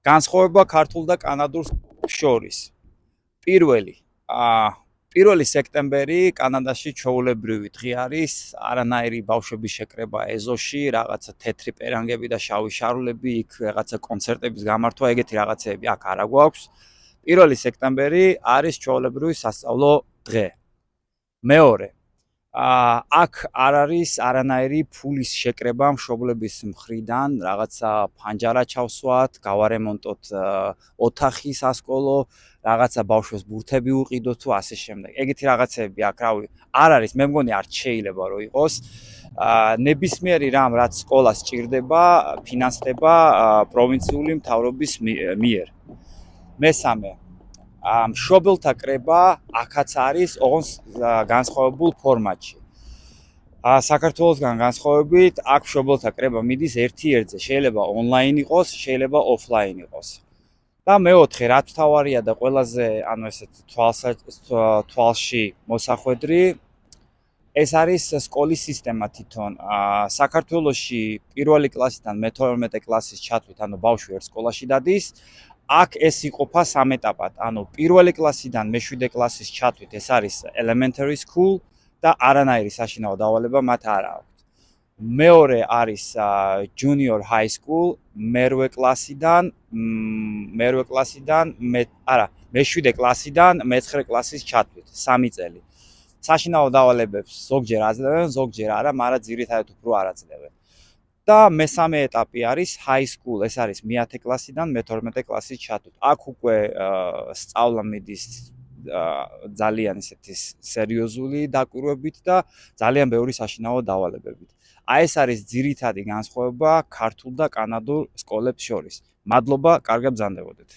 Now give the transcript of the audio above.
განსხვავება ქართულ და კანადურ შორის. პირველი სექტემბერი კანადაში ჩვეულებრივი დღე არის, არანაირი ბავშვების შეკრება ეზოში, რაღაცა თეთრი პერანგები და შავი შარულები, იქ რაღაცა კონცერტების გამართვა, ეგეთი რაღაცეები აქ არა გვაქვს. 1 სექტემბერი არის ჩვეულებრივი სასწავლო დღე. მეორე აქ არ არის არანაირი ფულის შეკრება მშობლების მხრიდან, რაღაცა ფანჯარა ჩავსვათ, გავარემონტოთ ოთახი სასკოლო, რაღაცა ბავშვებს ბურთები უყიდოთ თუ ასე შემდეგ. ეგეთი რაღაცეები აქ არ არის, მე მგონი არ შეიძლება რომ იყოს. ნებისმიერი რამ, რაც სკოლას სჭირდება, ფინანსდება პროვინციული მთავრობის მიერ. მესამე მშობელთა კრება აქაც არის ოღონდ განსხვავებულ ფორმატში. საქართველოსგან განსხვავებით, აქ მშობელთა კრება მიდის ერთ-ერთზე, შეიძლება ონლაინ იყოს, შეიძლება ოფლაინ იყოს. და მეოთხე, რაც თავარია და ყველაზე, თვალში მოსახვედრი, ეს არის სკოლის სისტემა თვითონ. საქართველოში 1 კლასიდან მე-12 კლასის ჩათვლით, ბავშვი ერთ სკოლაში დადის. აქ ეს იყოფა 3 ეტაპად. 1 კლასიდან მე-7 კლასის ჩათვლით, ეს არის elementary school და არანაირი საშინაო დავალება მათ არ აქვს. მეორე არის junior high school, მე-8 კლასიდან მე-7 კლასიდან მე-9 კლასის ჩათვლით, 3 წელი. საშინაო დავალებებს ზოგჯერ აძლევენ, ზოგჯერ არა, მაგრამ ძირითადად უფრო არ აძლევენ. და მესამე ეტაპი არის high school, ეს არის მე-10 კლასიდან მე-12 კლასის ჩათვლით. აქ უკვე სწავლა მიდის ძალიან ისეთი სერიოზული დაკვირვებით და ძალიან ბევრი საშინაო დავალებებით. ეს არის ძირითადი განსხვავება ქართულ და კანადურ სკოლებს შორის. მადლობა, კარგად ბრძანდებოდეთ.